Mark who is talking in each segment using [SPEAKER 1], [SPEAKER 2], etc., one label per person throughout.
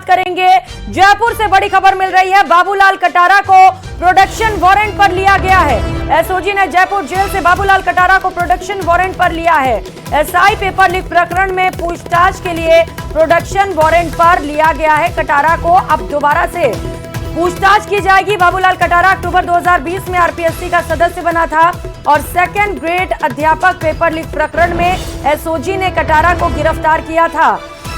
[SPEAKER 1] करेंगे। जयपुर से बड़ी खबर मिल रही है, बाबूलाल कटारा को प्रोडक्शन वारंट पर लिया गया है। एसओजी ने जयपुर जेल से बाबूलाल कटारा को प्रोडक्शन वारंट पर लिया है। एसआई पेपर लीक प्रकरण में पूछताछ के लिए प्रोडक्शन वारंट पर लिया गया है कटारा को। अब दोबारा से पूछताछ की जाएगी। बाबूलाल कटारा अक्टूबर 2020 में आरपीएससी का सदस्य बना था और सेकंड ग्रेड अध्यापक पेपर लीक प्रकरण में एसओजी ने कटारा को गिरफ्तार किया था।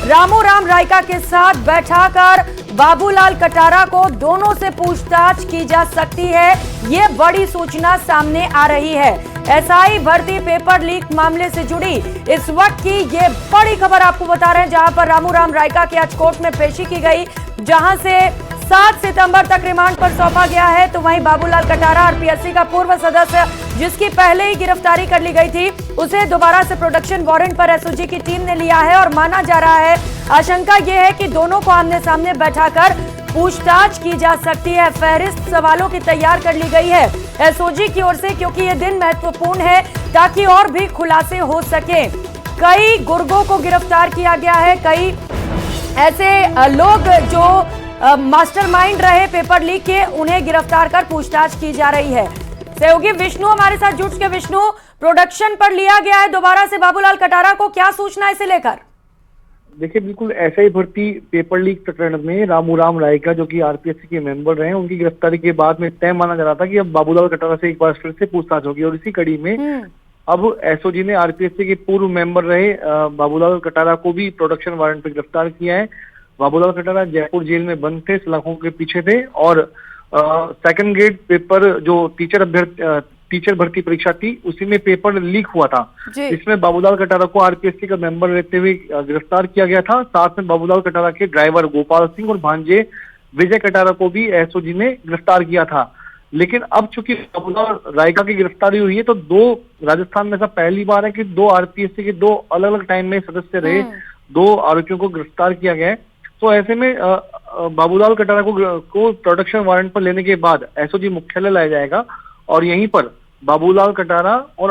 [SPEAKER 1] रामू राम रायका के साथ बैठाकर बाबूलाल कटारा को दोनों से पूछताछ की जा सकती है। ये बड़ी सूचना सामने आ रही है। एसआई भर्ती पेपर लीक मामले से जुड़ी इस वक्त की ये बड़ी खबर आपको बता रहे हैं, जहां पर रामू राम रायका की आज कोर्ट में पेशी की गई, जहां से 7 सितंबर तक रिमांड पर सौंपा गया है। तो वहीं बाबूलाल कटारा आरपीएससी का पूर्व सदस्य, जिसकी पहले ही गिरफ्तारी कर ली गई थी, उसे दोबारा से प्रोडक्शन वारंट पर एसओजी की टीम ने लिया है। और माना जा रहा है, आशंका यह है कि दोनों को आमने सामने बैठाकर पूछताछ की जा सकती है। फहरिस्त सवालों की तैयार कर ली गई है एसओजी की ओर से, क्योंकि यह दिन महत्वपूर्ण है ताकि और भी खुलासे हो सके। कई गुर्गों को गिरफ्तार किया गया है, कई ऐसे लोग जो मास्टरमाइंड रहे पेपर लीक के, उन्हें गिरफ्तार कर पूछताछ की जा रही है। सहयोगी विष्णु हमारे साथ जुड़ चुके। विष्णु, प्रोडक्शन पर लिया गया है दोबारा से बाबूलाल कटारा को, क्या सूचना है इसे लेकर?
[SPEAKER 2] देखिए, बिल्कुल एसआई भर्ती पेपर लीक प्रकरण में रामू राम रायका, जो कि आरपीएससी के मेंबर रहे, उनकी गिरफ्तारी के बाद में तय माना जा रहा था कि अब बाबूलाल कटारा से एक बार फिर से पूछताछ होगी। और इसी कड़ी में अब एसओजी ने आरपीएससी के पूर्व मेंबर रहे बाबूलाल कटारा को भी प्रोडक्शन वारंट पर गिरफ्तार किया है। बाबूलाल कटारा जयपुर जेल में बंद थे, सलाखों के पीछे थे, और सेकंड ग्रेड पेपर जो टीचर भर्ती परीक्षा थी, उसी में पेपर लीक हुआ था, जिसमें बाबूलाल कटारा को आरपीएससी का मेंबर रहते हुए गिरफ्तार किया गया था। साथ में बाबूलाल कटारा के ड्राइवर गोपाल सिंह और भांजे विजय कटारा को भी एसओजी ने गिरफ्तार किया था। लेकिन अब चूंकि बाबूलाल रायका की गिरफ्तारी हुई है, तो राजस्थान में ऐसा पहली बार है कि 2 आरपीएससी के 2 अलग अलग टाइम में सदस्य रहे 2 आरोपियों को गिरफ्तार किया गया है। तो ऐसे में बाबूलाल कटारा को प्रोडक्शन वारंट पर लेने के बाद एसओजी मुख्यालय लाया जाएगा और यहीं पर बाबूलाल कटारा और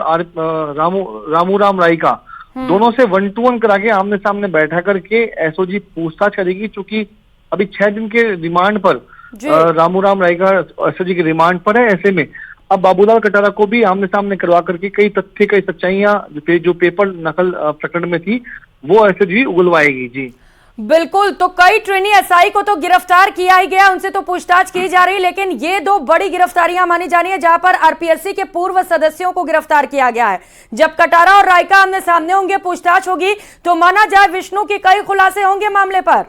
[SPEAKER 2] रामू राम रायका दोनों से 1-to-1 करा के आमने सामने बैठा करके एसओजी पूछताछ करेगी। चूंकि अभी 6 दिन के रिमांड पर रामू राम रायका एसओजी के रिमांड पर है, ऐसे में अब बाबूलाल कटारा को भी आमने सामने करवा करके कई तथ्य, कई सच्चाइयां जो पेपर नकल प्रकरण में थी, वो एसओजी उगलवाएगी। जी
[SPEAKER 1] बिल्कुल, तो कई ट्रेनी एसआई को तो गिरफ्तार किया ही गया, उनसे तो पूछताछ की जा रही, लेकिन ये 2 बड़ी गिरफ्तारियां मानी जा रही है, जहां पर आरपीएससी के पूर्व सदस्यों को गिरफ्तार किया गया है। जब कटारा और रायका आमने सामने होंगे, पूछताछ होगी, तो माना जाए विष्णु की कई खुलासे होंगे मामले पर।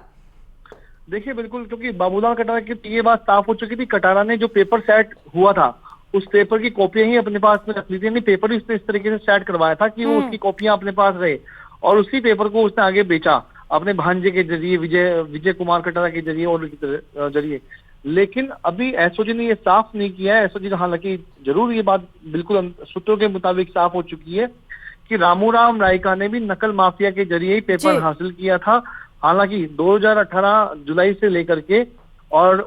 [SPEAKER 2] देखिए, बिल्कुल, क्योंकि बाबूलाल कटारा की ये बात साफ हो चुकी थी। कटारा ने जो पेपर सेट हुआ था, उस पेपर की कॉपियां ही अपने पास में रख ली थी। पेपर उसने इस तरीके से सेट करवाया था कि वो उसकी कॉपियां अपने पास रहे, और उसी पेपर को उसने आगे बेचा अपने भांजे के जरिए, विजय कुमार कटारा के जरिए और जरिए। लेकिन अभी एसओजी ने ये साफ नहीं किया है। एसओजी, हालांकि जरूर ये बात बिल्कुल सूत्रों के मुताबिक साफ हो चुकी है कि रामू राम रायका ने भी नकल माफिया के जरिए ही पेपर हासिल किया था। हालांकि 2018 जुलाई से लेकर के और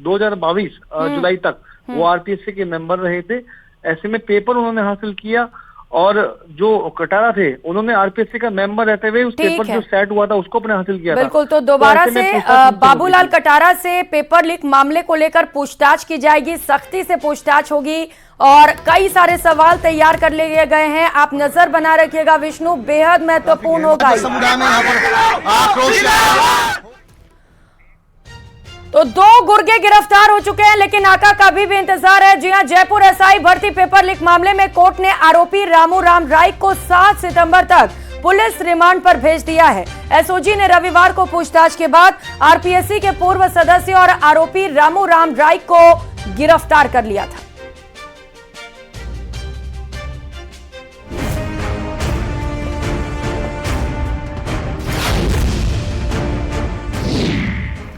[SPEAKER 2] 2022 जुलाई तक वो आरपीएससी के मेंबर रहे थे। ऐसे में पेपर उन्होंने हासिल किया, और जो कटारा थे उन्होंने आरपीएससी का मेंबर रहते हुए उस पेपर जो सेट हुआ था उसको अपने हासिल किया था।
[SPEAKER 1] बिल्कुल, तो दोबारा से बाबूलाल कटारा से पेपर लीक मामले को लेकर पूछताछ की जाएगी, सख्ती से पूछताछ होगी, और कई सारे सवाल तैयार कर लिए गए हैं। आप नजर बना रखिएगा विष्णु, बेहद महत्वपूर्ण होगा। तो 2 गुर्गे गिरफ्तार हो चुके हैं, लेकिन आका का अभी भी इंतजार है। जी हां, जयपुर एसआई भर्ती पेपर लीक मामले में कोर्ट ने आरोपी रामू राम राय को 7 सितंबर तक पुलिस रिमांड पर भेज दिया है। एसओजी ने रविवार को पूछताछ के बाद आरपीएससी के पूर्व सदस्य और आरोपी रामू राम राय को गिरफ्तार कर लिया था।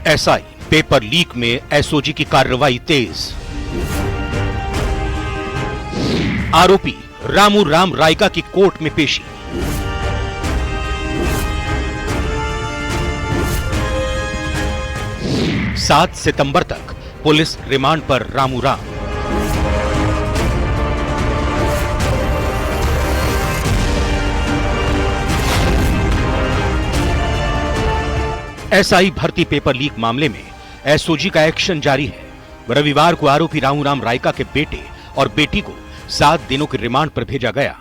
[SPEAKER 3] एसआई पेपर लीक में एसओजी की कार्रवाई तेज। आरोपी रामू राम रायका की कोर्ट में पेशी। 7 सितंबर तक पुलिस रिमांड पर रामू राम। एसआई भर्ती पेपर लीक मामले में एसओजी का एक्शन जारी है। रविवार को आरोपी रामूराम रायका के बेटे और बेटी को 7 दिनों के रिमांड पर भेजा गया।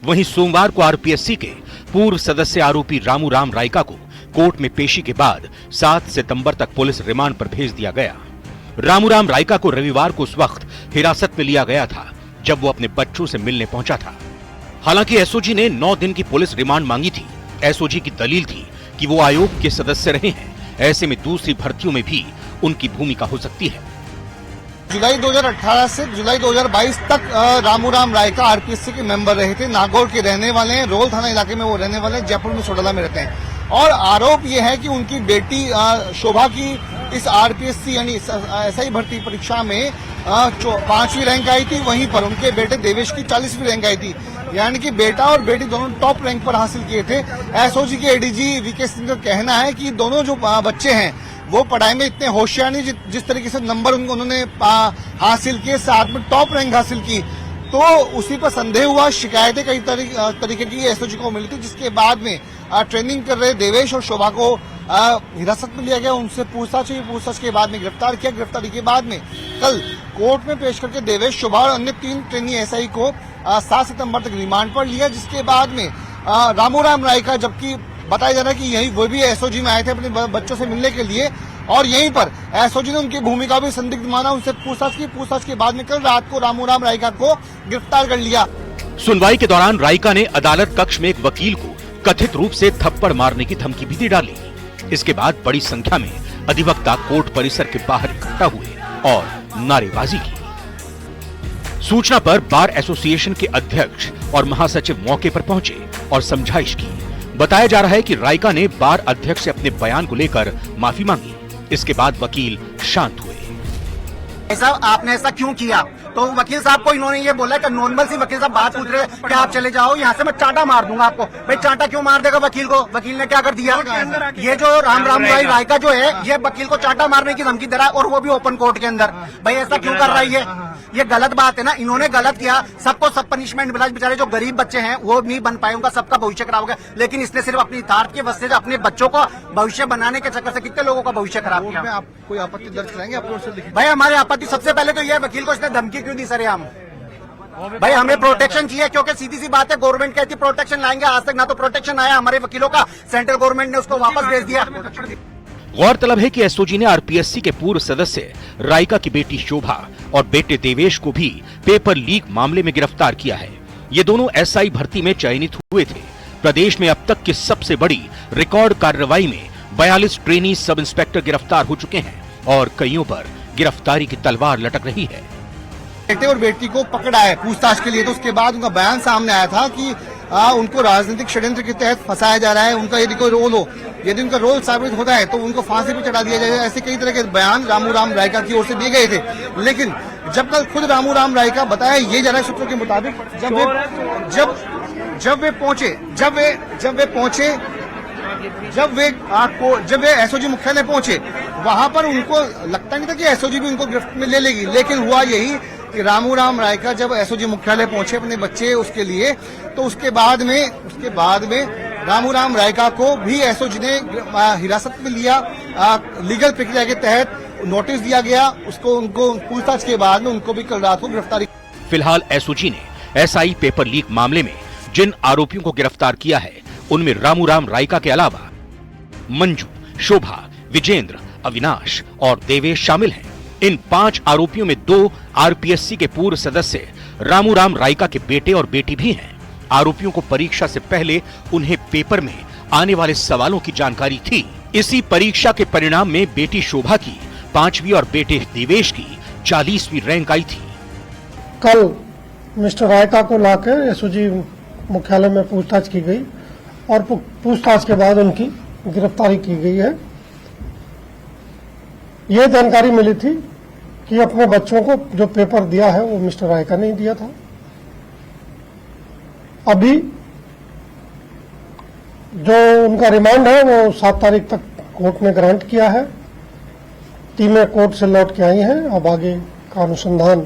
[SPEAKER 3] वहीं सोमवार को आरपीएससी के पूर्व सदस्य आरोपी रामूराम रायका को कोर्ट में पेशी के बाद 7 सितंबर तक पुलिस रिमांड पर भेज दिया गया। रामूराम रायका को रविवार को उस वक्त हिरासत में लिया गया था जब वो अपने बच्चों से मिलने पहुंचा था। हालांकि एसओजी ने 9 दिन की पुलिस रिमांड मांगी थी। एसओजी की दलील थी कि वो आयोग के सदस्य रहे हैं, ऐसे में दूसरी भर्तियों में भी उनकी भूमिका हो सकती है।
[SPEAKER 4] जुलाई 2018 से जुलाई 2022 तक रामूराम रायका आरपीएससी के मेंबर रहे थे। नागौर के रहने वाले हैं, रोल थाना इलाके में वो रहने वाले हैं, जयपुर में सोडला में रहते हैं। और आरोप ये है कि उनकी बेटी शोभा की इस आरपीएससी यानी एसआई भर्ती परीक्षा में 5वीं रैंक आई थी। वहीं पर उनके बेटे देवेश की 40वीं रैंक आई थी, यानी कि बेटा और बेटी दोनों टॉप रैंक पर हासिल किए थे। एसओजी के एडीजी वीके सिंह का कहना है कि दोनों जो बच्चे हैं वो पढ़ाई में इतने होशियार नहीं, जिस तरीके से नंबर उन्होंने हासिल किए, साथ में टॉप रैंक हासिल की, तो उसी पर संदेह हुआ। शिकायतें कई तरीके की एसओजी को मिली थी, जिसके बाद में ट्रेनिंग कर रहे देवेश और शोभा को हिरासत में लिया गया। उनसे पूछताछ के बाद में गिरफ्तार किया। गिरफ्तारी के बाद में कल कोर्ट में पेश करके देवेश, शोभा और अन्य 3 ट्रेनी एसआई को 7 सितंबर तक रिमांड पर लिया। जिसके बाद में रामूराम रायका, जबकि बताया जा रहा है कि यही वो भी एसओजी में आए थे अपने बच्चों से मिलने के लिए, और यहीं पर एसओजी ने उनकी भूमिका भी संदिग्ध माना। उनसे पूछताछ के बाद में कल रात को रामूराम रायका को गिरफ्तार कर लिया।
[SPEAKER 3] सुनवाई के दौरान रायका ने अदालत कक्ष में एक वकील को कथित रूप से थप्पड़ मारने की धमकी भी दे डाली। इसके बाद बड़ी संख्या में अधिवक्ता कोर्ट परिसर के बाहर इकट्ठा हुए और नारेबाजी की। सूचना पर बार एसोसिएशन के अध्यक्ष और महासचिव मौके पर पहुंचे और समझाइश की। बताया जा रहा है कि रायका ने बार अध्यक्ष से अपने बयान को लेकर माफी मांगी। इसके बाद वकील शांत हुए।
[SPEAKER 5] साहब, आपने ऐसा क्यों किया? तो वकील साहब को इन्होंने ये बोला कि नॉर्मल सी वकील साहब बात पूछ रहे हैं कि आप चले जाओ, यहाँ से मैं चांटा मार दूंगा आपको। भाई चांटा क्यों मार देगा वकील को? वकील ने क्या कर दिया? ये जो रामूराम रायका जो है, ये वकील को चांटा मारने की धमकी दे रहा है, और वो भी ओपन कोर्ट के अंदर। भाई ऐसा क्यों कर रहा है? ये गलत बात है ना। इन्होंने गलत किया, सबको सब पनिशमेंट मिला। बेचारे जो गरीब बच्चे हैं वो नहीं बन पाए, उनका सबका भविष्य खराब हो गया। लेकिन इसने सिर्फ अपनी यथार्थ के वजह से अपने बच्चों को भविष्य बनाने के चक्कर से कितने लोगों का भविष्य खराब किया।
[SPEAKER 4] आप कोई आपत्ति दर्ज कराएंगे?
[SPEAKER 5] भाई हमारे आपत्ति सबसे पहले तो ये वकील को इसने धमकी क्यों दी सरेआम? भाई हमें प्रोटेक्शन चाहिए, क्योंकि सीधी सी बात है, गवर्नमेंट कहती प्रोटेक्शन लाएंगे, आज तक ना तो प्रोटेक्शन आया हमारे वकीलों का, सेंट्रल गवर्नमेंट ने उसको वापस भेज दिया।
[SPEAKER 3] गौरतलब है कि एसओजी ने आरपीएससी के पूर्व सदस्य रायका की बेटी शोभा और बेटे देवेश को भी पेपर लीक मामले में गिरफ्तार किया है। ये दोनों एसआई भर्ती में चयनित हुए थे। प्रदेश में अब तक की सबसे बड़ी रिकॉर्ड कार्रवाई में 42 ट्रेनी सब इंस्पेक्टर गिरफ्तार हो चुके हैं और कईयों पर गिरफ्तारी की तलवार लटक रही है।
[SPEAKER 4] बेटे और बेटी को पकड़ा है पूछताछ के लिए, तो उसके बाद उनका बयान सामने आया था कि उनको राजनीतिक षड्यंत्र के तहत फंसाया जा रहा है। उनका यदि कोई रोल हो, यदि उनका रोल साबित होता है तो उनको फांसी पर चढ़ा दिया जाएगा। ऐसे कई तरह के बयान रामूराम रायका की ओर से दिए गए थे। लेकिन जब कल खुद रामूराम रायका, बताया ये जा रहा है सूत्रों के मुताबिक, जब वे एसओजी मुख्यालय पहुंचे, वहां पर उनको लगता नहीं था कि एसओजी भी उनको गिरफ्त में ले लेगी। लेकिन हुआ यही कि रामूराम रायका जब एसओजी मुख्यालय पहुंचे अपने बच्चे उसके लिए, तो उसके बाद में रामूराम रायका को भी एसओजी ने हिरासत में लिया। लीगल प्रक्रिया के तहत नोटिस दिया गया उसको। उनको पूछताछ के बाद में उनको भी कल रात को गिरफ्तारी।
[SPEAKER 3] फिलहाल एसओजी ने एसआई पेपर लीक मामले में जिन आरोपियों को गिरफ्तार किया है, उनमें रामूराम रायका के अलावा मंजू, शोभा, विजेंद्र, अविनाश और देवेश शामिल हैं। इन 5 आरोपियों में 2 आरपीएससी के पूर्व सदस्य रामूराम रायका के बेटे और बेटी भी हैं। आरोपियों को परीक्षा से पहले उन्हें पेपर में आने वाले सवालों की जानकारी थी। इसी परीक्षा के परिणाम में बेटी शोभा की 5वीं और बेटे देवेश की 40वीं रैंक आई थी।
[SPEAKER 6] कल मिस्टर रायका को लाकर एसओजी मुख्यालय में पूछताछ की गई और पूछताछ के बाद उनकी गिरफ्तारी की गई है। ये जानकारी मिली थी कि अपने बच्चों को जो पेपर दिया है वो मिस्टर रायका ने दिया था। अभी जो उनका रिमांड है वो 7 तारीख तक कोर्ट ने ग्रांट किया है। टीमें कोर्ट से लौट के आई हैं। अब आगे का अनुसंधान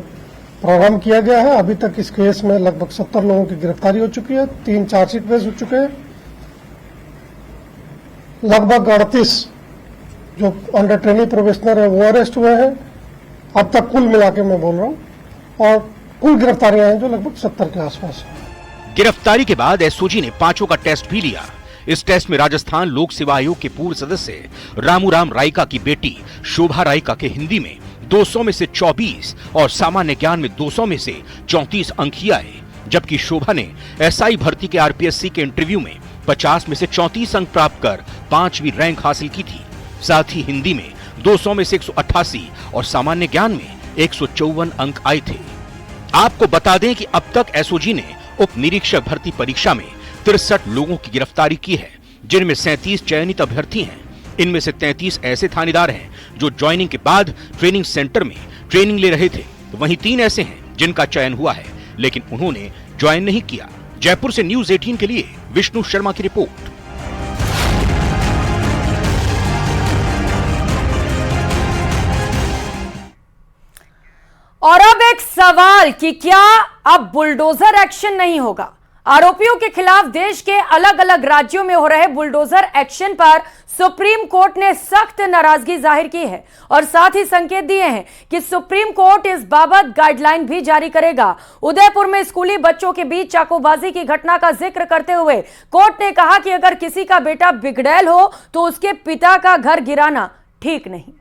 [SPEAKER 6] प्रारंभ किया गया है। अभी तक इस केस में लगभग 70 लोगों की गिरफ्तारी हो चुकी है। 3 चार्जशीट पेश हो चुके हैं। लगभग 38 जो अंडर ट्रेनिंग प्रोबेशनर है वो अरेस्ट हुए हैं। अब तक कुल मिला के मैं बोल रहा हूँ, और कुल गिरफ्तारियां हैं जो लगभग 70 के आसपास है।
[SPEAKER 3] गिरफ्तारी के बाद एसओजी ने पांचों का टेस्ट भी लिया। इस टेस्ट में राजस्थान लोक सेवा आयोग के पूर्व सदस्य रामूराम रायका की बेटी शोभा रायका के हिंदी में 200 में से 24 और सामान्य ज्ञान में 200 में से 34 अंक ही आए, जबकि शोभा ने एसआई भर्ती के आरपीएससी के इंटरव्यू में 50 में से 34 अंक प्राप्त कर 5वीं रैंक हासिल की थी। साथ ही हिंदी में 200 में से 188 और सामान्य ज्ञान में 154 अंक आए थे। आपको बता दें कि अब तक एसओजी ने उप निरीक्षक भर्ती परीक्षा में 63 लोगों की गिरफ्तारी की है, जिनमें 37 चयनित अभ्यर्थी हैं। इनमें से 33 ऐसे थानेदार हैं जो ज्वाइनिंग के बाद ट्रेनिंग सेंटर में ट्रेनिंग ले रहे थे। वहीं 3 ऐसे हैं जिनका चयन हुआ है लेकिन उन्होंने ज्वाइन नहीं किया। जयपुर से न्यूज़ 18 के लिए विष्णु शर्मा की रिपोर्ट।
[SPEAKER 1] और अब एक सवाल कि क्या अब बुलडोजर एक्शन नहीं होगा? आरोपियों के खिलाफ देश के अलग अलग राज्यों में हो रहे बुलडोजर एक्शन पर सुप्रीम कोर्ट ने सख्त नाराजगी जाहिर की है और साथ ही संकेत दिए हैं कि सुप्रीम कोर्ट इस बाबत गाइडलाइन भी जारी करेगा। उदयपुर में स्कूली बच्चों के बीच चाकूबाजी की घटना का जिक्र करते हुए कोर्ट ने कहा कि अगर किसी का बेटा बिगड़ैल हो तो उसके पिता का घर गिराना ठीक नहीं।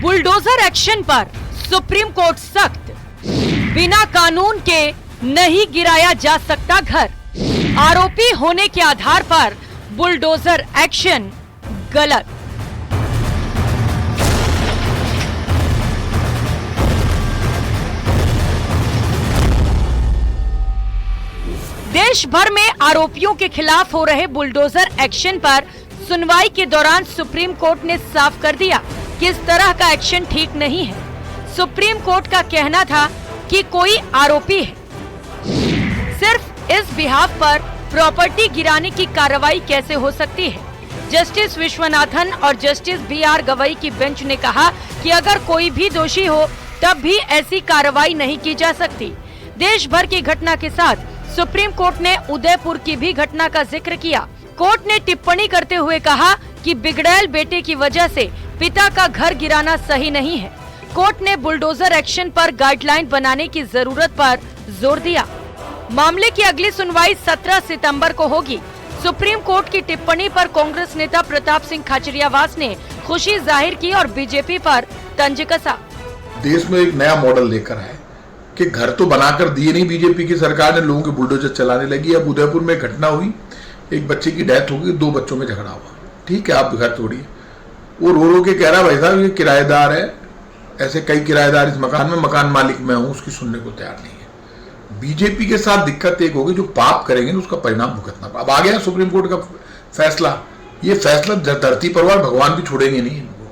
[SPEAKER 1] बुलडोजर एक्शन पर सुप्रीम कोर्ट सख्त, बिना कानून के नहीं गिराया जा सकता घर। आरोपी होने के आधार पर बुलडोजर एक्शन गलत। देश भर में आरोपियों के खिलाफ हो रहे बुलडोजर एक्शन पर सुनवाई के दौरान सुप्रीम कोर्ट ने साफ कर दिया कि इस तरह का एक्शन ठीक नहीं है। सुप्रीम कोर्ट का कहना था कि कोई आरोपी है, सिर्फ इस बिहाफ पर प्रॉपर्टी गिराने की कार्रवाई कैसे हो सकती है। जस्टिस विश्वनाथन और जस्टिस बीआर गवई की बेंच ने कहा कि अगर कोई भी दोषी हो तब भी ऐसी कार्रवाई नहीं की जा सकती। देश भर की घटना के साथ सुप्रीम कोर्ट ने उदयपुर की भी घटना का जिक्र किया। कोर्ट ने टिप्पणी करते हुए कहा कि बिगड़ैल बेटे की वजह से पिता का घर गिराना सही नहीं है। कोर्ट ने बुलडोजर एक्शन पर गाइडलाइन बनाने की जरूरत पर जोर दिया। मामले की अगली सुनवाई 17 सितंबर को होगी। सुप्रीम कोर्ट की टिप्पणी पर कांग्रेस नेता प्रताप सिंह खाचरियावास ने खुशी जाहिर की और बीजेपी पर तंज कसा।
[SPEAKER 7] देश में एक नया मॉडल लेकर आए कि घर तो बनाकर दिए नहीं बीजेपी की सरकार ने, लोगों के बुलडोजर चलाने लगी। अब उदयपुर में घटना हुई, एक बच्चे की डेथ हो गई, 2 बच्चों में झगड़ा हुआ। ठीक है, आप घर तोड़िए। वो रो के कह रहा भाई साहब ये किराएदार है, ऐसे कई किराएदार इस मकान में, मकान मालिक मैं हूं, उसकी सुनने को तैयार नहीं है। बीजेपी के साथ दिक्कत एक होगी, जो पाप करेंगे ना उसका परिणाम भुगतना। अब आ गया सुप्रीम कोर्ट का फैसला। ये फैसला धरती पर भगवान भी छोड़ेंगे नहीं इनको।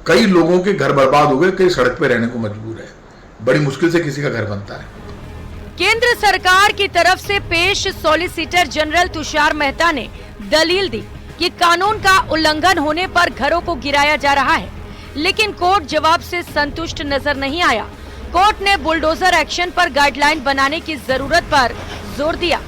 [SPEAKER 7] कई लोगों के घर बर्बाद हो गए, कई सड़क पे रहने को मजबूर है। बड़ी मुश्किल से किसी का घर बनता है।
[SPEAKER 1] केंद्र सरकार की तरफ से पेश सॉलिसिटर जनरल तुषार मेहता ने दलील दी कि कानून का उल्लंघन होने पर घरों को गिराया जा रहा है, लेकिन कोर्ट जवाब से संतुष्ट नजर नहीं आया। कोर्ट ने बुलडोजर एक्शन पर गाइडलाइन बनाने की जरूरत पर जोर दिया।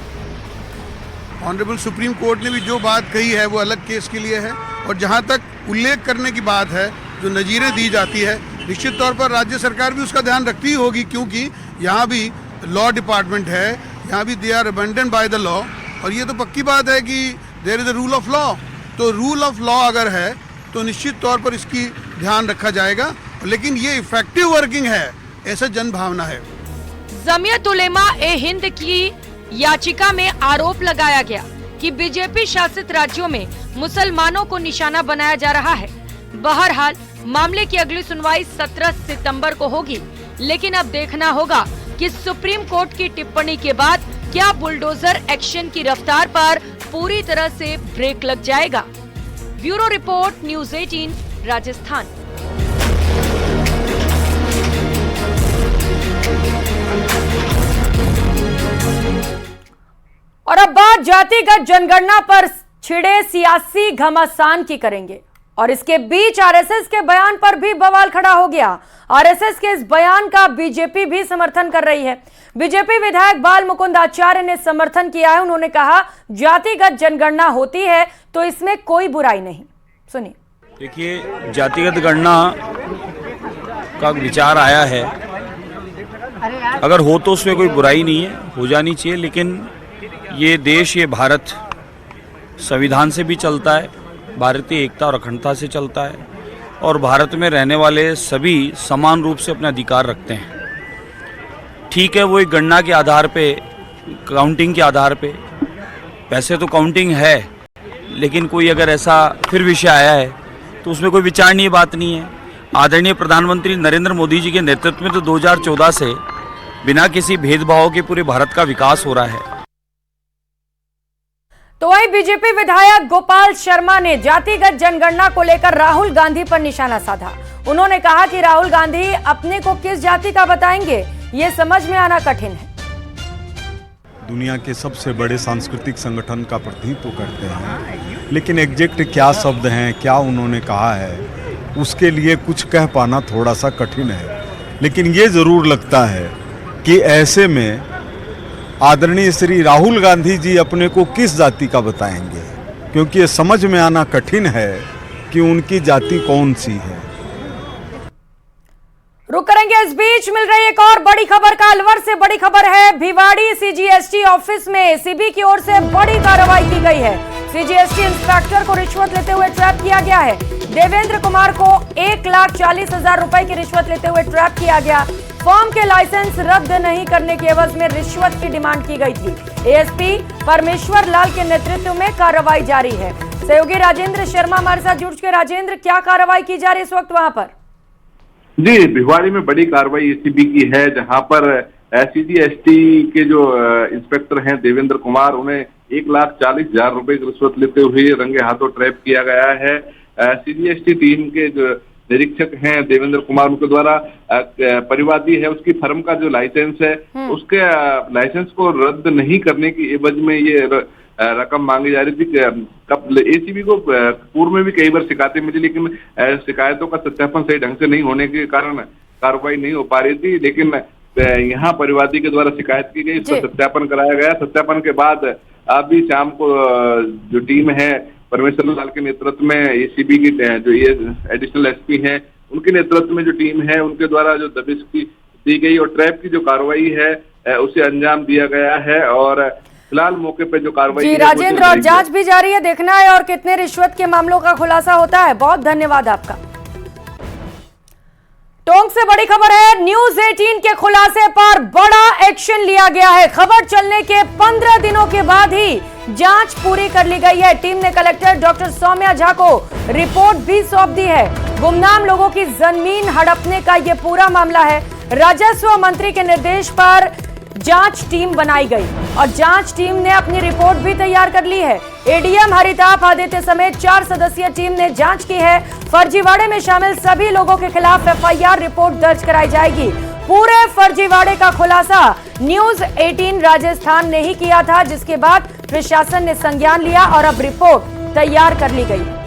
[SPEAKER 8] ऑनरेबल सुप्रीम कोर्ट ने भी जो बात कही है वो अलग केस के लिए है, और जहां तक उल्लेख करने की बात है, जो नजीरें दी जाती है, निश्चित तौर पर राज्य सरकार भी उसका ध्यान रखती होगी, क्योंकि यहाँ भी लॉ डिपार्टमेंट है, यहाँ भी they are abandoned by the law. और ये तो पक्की बात है कि there is a rule of law. तो रूल ऑफ लॉ अगर है तो निश्चित तौर पर इसकी ध्यान रखा जाएगा, लेकिन ये इफेक्टिव वर्किंग है ऐसा जन भावना है।
[SPEAKER 1] जमीयत उलेमा ए हिंद की याचिका में आरोप लगाया गया कि बीजेपी शासित राज्यों में मुसलमानों को निशाना बनाया जा रहा है। बहरहाल मामले की अगली सुनवाई 17 सितंबर को होगी, लेकिन अब देखना होगा कि सुप्रीम कोर्ट की टिप्पणी के बाद क्या बुलडोजर एक्शन की रफ्तार पर पूरी तरह से ब्रेक लग जाएगा। Bureau report, news 18 Rajasthan. और अब बात जातिगत जनगणना पर छिड़े सियासी घमासान की करेंगे और इसके बीच आरएसएस के बयान पर भी बवाल खड़ा हो गया। आरएसएस के इस बयान का बीजेपी भी समर्थन कर रही है। बीजेपी विधायक बाल मुकुंद आचार्य ने समर्थन किया है। उन्होंने कहा, जातिगत जनगणना होती है तो इसमें कोई बुराई नहीं। सुनिए।
[SPEAKER 9] देखिए, जातिगत गणना का विचार आया है, अगर हो तो उसमें कोई बुराई नहीं है, हो जानी चाहिए। लेकिन ये देश, ये भारत संविधान से भी चलता है, भारतीय एकता और अखंडता से चलता है, और भारत में रहने वाले सभी समान रूप से अपने अधिकार रखते हैं। ठीक है, वो एक गणना के आधार पे, काउंटिंग के आधार पे, वैसे तो काउंटिंग है, लेकिन कोई अगर ऐसा फिर विषय आया है तो उसमें कोई विचारणीय बात नहीं है। आदरणीय प्रधानमंत्री नरेंद्र मोदी जी के नेतृत्व में तो 2014 से बिना किसी भेदभाव के पूरे भारत का विकास हो रहा है।
[SPEAKER 1] तो वही बीजेपी विधायक गोपाल शर्मा ने जातिगत जनगणना को लेकर राहुल गांधी पर निशाना साधा। उन्होंने कहा कि राहुल गांधी अपने को किस जाति का बताएंगे, ये समझ में आना कठिन है।
[SPEAKER 10] दुनिया के सबसे बड़े सांस्कृतिक संगठन का प्रतिनिधित्व करते हैं, लेकिन एग्जैक्ट क्या शब्द हैं, क्या उन्होंने कहा है, उसके लिए कुछ कह पाना थोड़ा सा कठिन है। लेकिन ये ज़रूर लगता है कि ऐसे में आदरणीय श्री राहुल गांधी जी अपने को किस जाति का बताएंगे, क्योंकि ये समझ में आना कठिन है कि उनकी जाति कौन सी है।
[SPEAKER 1] रुक करेंगे, इस बीच मिल रही एक और बड़ी खबर का। अलवर से बड़ी खबर है, भिवाड़ी सीजीएसटी ऑफिस में एसीबी की ओर से बड़ी कार्रवाई की गई है। सीजीएसटी इंस्पेक्टर को रिश्वत लेते हुए ट्रैप किया गया है। देवेंद्र कुमार को 1,40,000 रुपए की रिश्वत लेते हुए ट्रैप किया गया। फर्म के लाइसेंस रद्द नहीं करने के एवज में रिश्वत की डिमांड की गई थी। एएसपी परमेश्वर लाल के नेतृत्व में कार्रवाई जारी है। सहयोगी राजेंद्र शर्मा हमारे साथ जुड़ चुके। राजेंद्र, क्या कार्रवाई की जा रही है इस वक्त वहां पर?
[SPEAKER 11] जी, भिवाड़ी में बड़ी कार्रवाई एसीबी की है, जहां पर सीजीएसटी के जो इंस्पेक्टर हैं देवेंद्र कुमार, उन्हें 1,40,000 रुपए की रिश्वत लेते हुए रंगे हाथों ट्रैप किया गया है। सीजीएसटी टीम के जो निरीक्षक हैं देवेंद्र कुमार, उनके द्वारा परिवादी है उसकी फर्म का जो लाइसेंस है, उसके लाइसेंस को रद्द नहीं करने की एवज में ये रकम मांगी जा रही थी। एसीबी को पूर्व में भी कई बार शिकायतें मिली, लेकिन शिकायतों का सत्यापन सही ढंग से नहीं होने के कारण कार्रवाई नहीं हो पा रही थी। लेकिन यहाँ परिवादी के द्वारा शिकायत की गई, इसका सत्यापन कराया गया। सत्यापन के बाद अभी शाम को जो टीम है परमेश्वर लाल के नेतृत्व में, एसीबी की जो ये एडिशनल एसपी हैं, उनके नेतृत्व में जो टीम है, उनके द्वारा जो दबिश की दी गई और ट्रैप की जो कार्रवाई है उसे अंजाम दिया गया है। और फिलहाल मौके पे जो कार्रवाई
[SPEAKER 1] जी राजेंद्र, और जांच भी जारी है, देखना है और कितने रिश्वत के मामलों का खुलासा होता है। बहुत धन्यवाद आपका। टोंक से बड़ी खबर है, न्यूज 18 के खुलासे पर बड़ा एक्शन लिया गया है। खबर चलने के 15 दिनों के बाद ही जांच पूरी कर ली गई है। टीम ने कलेक्टर डॉक्टर सौम्या झा को रिपोर्ट भी सौंप दी है। गुमनाम लोगों की जमीन हड़पने का यह पूरा मामला है। राजस्व मंत्री के निर्देश पर जांच टीम बनाई गई और जांच टीम ने अपनी रिपोर्ट भी तैयार कर ली है। एडीएम हरिताप आदित्य समेत 4 सदस्यीय टीम ने जांच की है। फर्जीवाड़े में शामिल सभी लोगों के खिलाफ एफआईआर रिपोर्ट दर्ज कराई जाएगी। पूरे फर्जीवाड़े का खुलासा न्यूज 18 राजस्थान ने ही किया था, जिसके बाद प्रशासन ने संज्ञान लिया और अब रिपोर्ट तैयार कर ली गई।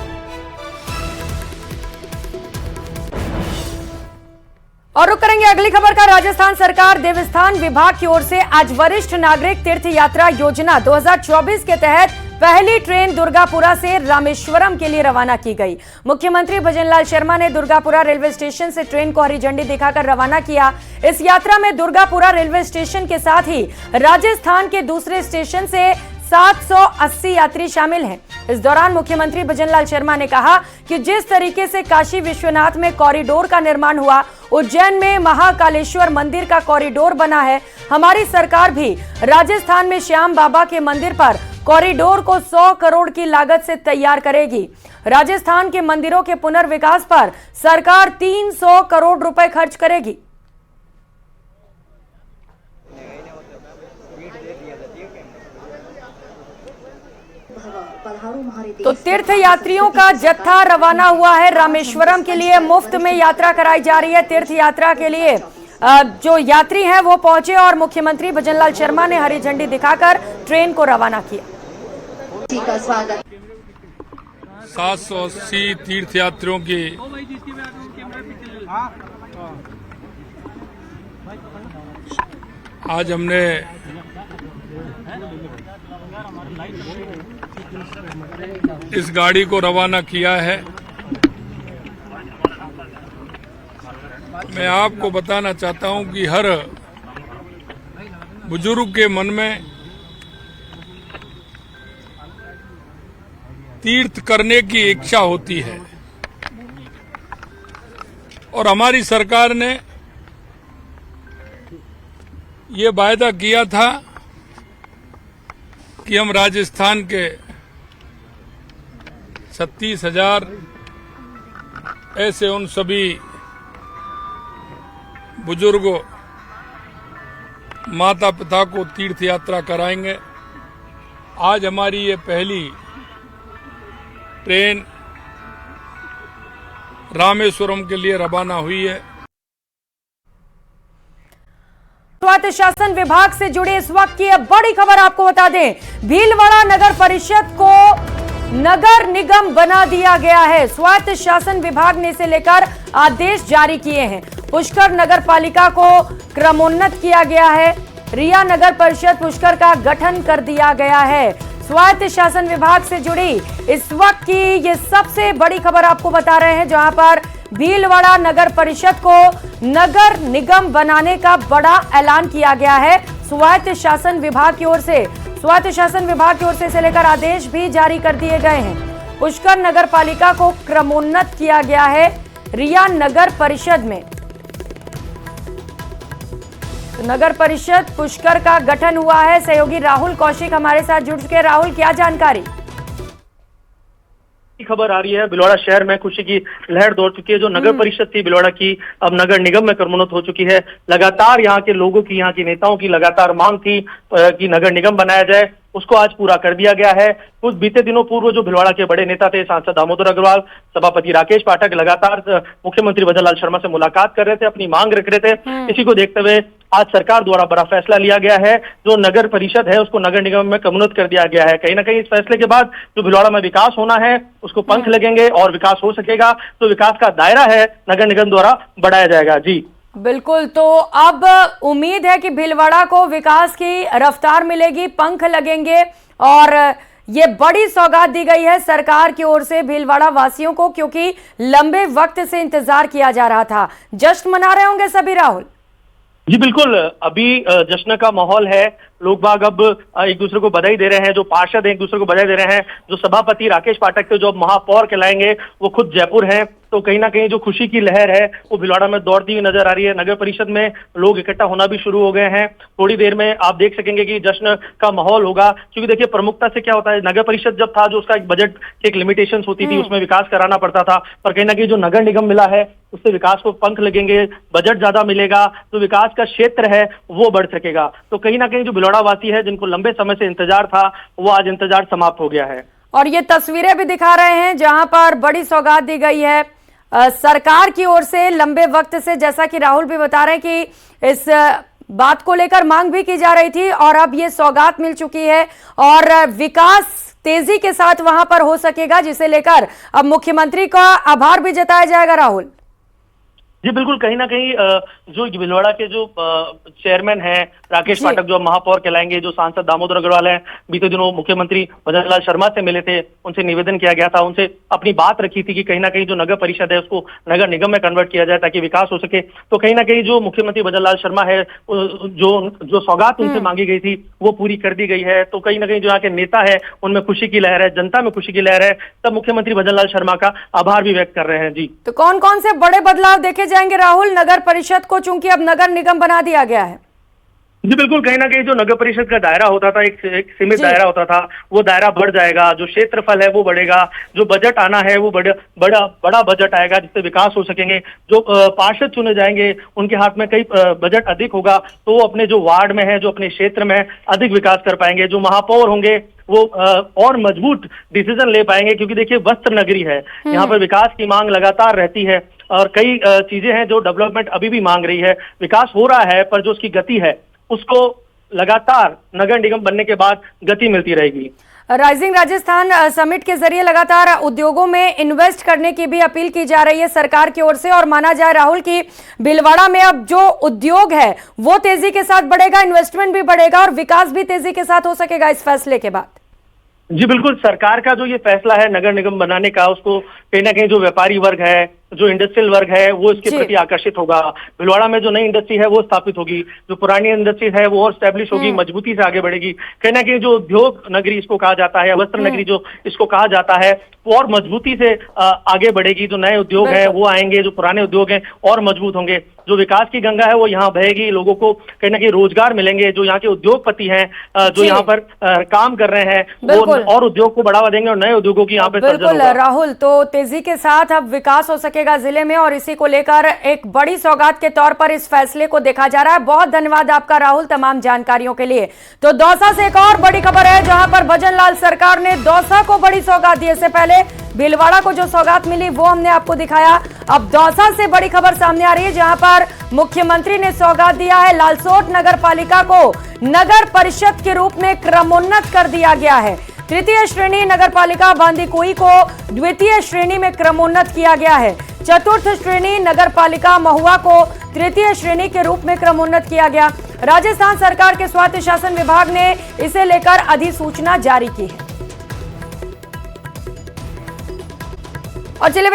[SPEAKER 1] और रुक करेंगे अगली खबर का। राजस्थान सरकार देवस्थान विभाग की ओर से आज वरिष्ठ नागरिक तीर्थ यात्रा योजना 2024 के तहत पहली ट्रेन दुर्गापुरा से रामेश्वरम के लिए रवाना की गई। मुख्यमंत्री भजनलाल शर्मा ने दुर्गापुरा रेलवे स्टेशन से ट्रेन को हरी झंडी दिखाकर रवाना किया। इस यात्रा में दुर्गापुरा रेलवे स्टेशन के साथ ही राजस्थान के दूसरे स्टेशन से 780 यात्री शामिल हैं। इस दौरान मुख्यमंत्री भजनलाल शर्मा ने कहा कि जिस तरीके से काशी विश्वनाथ में कॉरिडोर का निर्माण हुआ, उज्जैन में महाकालेश्वर मंदिर का कॉरिडोर बना है, हमारी सरकार भी राजस्थान में श्याम बाबा के मंदिर पर कॉरिडोर को 100 करोड़ की लागत से तैयार करेगी। राजस्थान के मंदिरों के पुनर्विकास पर सरकार 300 करोड़ रुपए खर्च करेगी। तो तीर्थ यात्रियों का जत्था रवाना हुआ है रामेश्वरम के लिए। मुफ्त में यात्रा कराई जा रही है। तीर्थ यात्रा के लिए जो यात्री हैं वो पहुंचे और मुख्यमंत्री भजनलाल शर्मा ने हरी झंडी दिखाकर ट्रेन को रवाना किया।
[SPEAKER 12] 780 तीर्थयात्रियों की आज हमने इस गाड़ी को रवाना किया है। मैं आपको बताना चाहता हूं कि हर बुजुर्ग के मन में तीर्थ करने की इच्छा होती है और हमारी सरकार ने ये वायदा किया था कि हम राजस्थान के 36,000 ऐसे उन सभी बुजुर्गों माता पिता को तीर्थ यात्रा कराएंगे। आज हमारी ये पहली ट्रेन रामेश्वरम के लिए रवाना हुई है।
[SPEAKER 1] स्वायत्त शासन विभाग से जुड़े इस वक्त की बड़ी खबर आपको बता दें, भीलवाड़ा नगर परिषद को नगर निगम बना दिया गया है। स्वायत्त शासन विभाग ने इसे लेकर आदेश जारी किए हैं। पुष्कर नगर पालिका को क्रमोन्नत किया गया है। रिया नगर परिषद पुष्कर का गठन कर दिया गया है। स्वायत्त शासन विभाग से जुड़ी इस वक्त की ये सबसे बड़ी खबर आपको बता रहे हैं, जहां पर भीलवाड़ा नगर परिषद को नगर निगम बनाने का बड़ा ऐलान किया गया है स्वायत्त शासन विभाग की ओर से। स्वायत्त शासन विभाग की ओर से इसे लेकर आदेश भी जारी कर दिए गए हैं। पुष्कर नगर पालिका को क्रमोन्नत किया गया है रिया नगर परिषद में। तो नगर परिषद पुष्कर का गठन हुआ है। सहयोगी राहुल कौशिक हमारे साथ जुड़ चुके हैं। राहुल, क्या जानकारी?
[SPEAKER 13] खबर आ रही है, भीलवाड़ा शहर में खुशी की लहर दौड़ चुकी है। जो नगर परिषद थी भीलवाड़ा की, अब नगर निगम में क्रमोन्नत हो चुकी है। लगातार यहाँ के लोगों की, यहाँ के नेताओं की लगातार मांग थी कि नगर निगम बनाया जाए, उसको आज पूरा कर दिया गया है। कुछ बीते दिनों पूर्व जो भीलवाड़ा के बड़े नेता थे, सांसद दामोदर अग्रवाल, सभापति राकेश पाठक, लगातार मुख्यमंत्री भजन लाल शर्मा से मुलाकात कर रहे थे, अपनी मांग रख रहे थे। इसी को देखते हुए आज सरकार द्वारा बड़ा फैसला लिया गया है। जो नगर परिषद है उसको नगर निगम में क्रमोन्नत कर दिया गया है। कहीं ना कहीं इस फैसले के बाद जो भीलवाड़ा में विकास होना है उसको पंख लगेंगे और विकास हो सकेगा। तो विकास का दायरा है नगर निगम द्वारा बढ़ाया जाएगा। जी
[SPEAKER 1] बिल्कुल, तो अब उम्मीद है कि भीलवाड़ा को विकास की रफ्तार मिलेगी, पंख लगेंगे और ये बड़ी सौगात दी गई है सरकार की ओर से भीलवाड़ा वासियों को, क्योंकि लंबे वक्त से इंतजार किया जा रहा था। जश्न मना रहे होंगे सभी राहुल?
[SPEAKER 13] जी बिल्कुल, अभी जश्न का माहौल है। लोग बाग अब एक दूसरे को बधाई दे रहे हैं, जो पार्षद एक दूसरे को बधाई दे रहे हैं। जो सभापति राकेश पाठक थे, जो अब महापौर कहलाएंगे, वो खुद जयपुर हैं। तो कहीं ना कहीं जो खुशी की लहर है वो भीलवाड़ा में दौड़ती हुई नजर आ रही है। नगर परिषद में लोग इकट्ठा होना भी शुरू हो गए हैं। थोड़ी देर में आप देख सकेंगे कि जश्न का माहौल होगा, क्योंकि देखिए प्रमुखता से क्या होता है, नगर परिषद जब था जो उसका एक बजट की एक लिमिटेशंस होती थी, उसमें विकास कराना पड़ता था। पर कहीं ना कहीं जो नगर निगम मिला है उससे विकास को पंख लगेंगे, बजट ज्यादा मिलेगा, तो विकास का क्षेत्र है वो बढ़ सकेगा। तो कहीं ना कहीं जो भीलवाड़ा वासी है जिनको लंबे समय से इंतजार था, वो आज इंतजार समाप्त हो गया है।
[SPEAKER 1] और ये तस्वीरें भी दिखा रहे हैं जहां पर बड़ी सौगात दी गई है सरकार की ओर से लंबे वक्त से, जैसा कि राहुल भी बता रहे हैं कि इस बात को लेकर मांग भी की जा रही थी और अब ये सौगात मिल चुकी है और विकास तेजी के साथ वहां पर हो सकेगा, जिसे लेकर अब मुख्यमंत्री का आभार भी जताया जाएगा। राहुल
[SPEAKER 13] जी बिल्कुल, कहीं ना कहीं जो भीलवाड़ा के जो चेयरमैन हैं राकेश पाठक, जो महापौर कहलाएंगे, जो सांसद दामोदर अग्रवाल हैं, बीते दिनों मुख्यमंत्री भजन लाल शर्मा से मिले थे, उनसे निवेदन किया गया था, उनसे अपनी बात रखी थी कि कहीं ना कहीं जो नगर परिषद है उसको नगर निगम में कन्वर्ट किया जाए ताकि विकास हो सके। तो कहीं ना कहीं जो मुख्यमंत्री भजन लाल शर्मा है, जो सौगात उनसे मांगी गई थी वो पूरी कर दी गई है। तो कहीं ना कहीं जो यहाँ के नेता है उनमें खुशी की लहर है, जनता में खुशी की लहर है। तब मुख्यमंत्री भजन लाल शर्मा का आभार भी व्यक्त कर रहे हैं। जी, तो
[SPEAKER 1] कौन कौन से बड़े बदलाव देखे जाएंगे राहुल नगर परिषद को, चूंकि अब नगर निगम बना दिया गया है?
[SPEAKER 13] जी बिल्कुल, कहीं ना कहीं जो नगर परिषद का दायरा होता था, एक सीमित दायरा होता था, वो दायरा बढ़ जाएगा। जो क्षेत्रफल है वो बढ़ेगा। जो बजट आना है वो बड़ा बजट आएगा, जिससे विकास हो सकेंगे। जो पार्षद चुने जाएंगे उनके हाथ में कई बजट अधिक होगा, तो वो अपने जो वार्ड में है, जो अपने क्षेत्र में अधिक विकास कर पाएंगे। जो महापौर होंगे वो और मजबूत डिसीजन ले पाएंगे, क्योंकि देखिए वस्त्र नगरी है, यहाँ पर विकास की मांग लगातार रहती है और कई चीजें हैं जो डेवलपमेंट अभी भी मांग रही है। विकास हो रहा है पर जो उसकी गति है उसको लगातार नगर निगम बनने के बाद गति मिलती रहेगी।
[SPEAKER 1] राइजिंग राजस्थान समिट के जरिए लगातार उद्योगों में इन्वेस्ट करने की भी अपील की जा रही है सरकार की ओर से, और माना जाए राहुल की भीलवाड़ा में अब जो उद्योग है वो तेजी के साथ बढ़ेगा, इन्वेस्टमेंट भी बढ़ेगा और विकास भी तेजी के साथ हो सकेगा इस फैसले के बाद।
[SPEAKER 13] जी बिल्कुल, सरकार का जो ये फैसला है नगर निगम बनाने का, उसको कहीं ना कहीं जो व्यापारी वर्ग है, जो इंडस्ट्रियल वर्ग है, वो इसके प्रति आकर्षित होगा। भीलवाड़ा में जो नई इंडस्ट्री है वो स्थापित होगी, जो पुरानी इंडस्ट्री है वो और स्टैब्लिश होगी, मजबूती से आगे बढ़ेगी। कहीं ना कहीं जो उद्योग नगरी इसको कहा जाता है, वस्त्र नगरी जो इसको कहा जाता है, वो और मजबूती से आगे बढ़ेगी। जो नए उद्योग है वो आएंगे, जो पुराने उद्योग हैं और मजबूत होंगे। जो विकास की गंगा है वो यहाँ बहेगी, लोगों को कहीं ना कहीं रोजगार मिलेंगे। जो यहाँ के उद्योगपति हैं, जो यहाँ पर काम कर रहे हैं, वो और उद्योग को बढ़ावा देंगे और नए उद्योगों की यहाँ पे सर्जन होगा।
[SPEAKER 1] राहुल, तो तेजी के साथ अब विकास हो सकेगा जिले में, और इसी को लेकर एक बड़ी सौगात के तौर पर इस फैसले को देखा जा रहा है। बहुत धन्यवाद आपका राहुल तमाम जानकारियों के लिए। तो दौसा से एक और बड़ी खबर है, जहां पर भजन लाल सरकार ने दौसा को बड़ी सौगात दी। इससे पहले भीलवाड़ा को जो सौगात मिली वो हमने आपको दिखाया। अब दौसा से बड़ी खबर सामने आ रही है, जहां पर मुख्यमंत्री ने सौगात दिया है। लालसोट नगर पालिका को नगर परिषद के रूप में क्रमोन्नत कर दिया गया है। तृतीय श्रेणी नगर पालिका बांदीकुई को द्वितीय श्रेणी में क्रमोन्नत किया गया है। चतुर्थ श्रेणी नगर पालिका महुआ को तृतीय श्रेणी के रूप में क्रमोन्नत किया गया। राजस्थान सरकार के स्वायत्त शासन विभाग ने इसे लेकर अधिसूचना जारी की है। और चलिए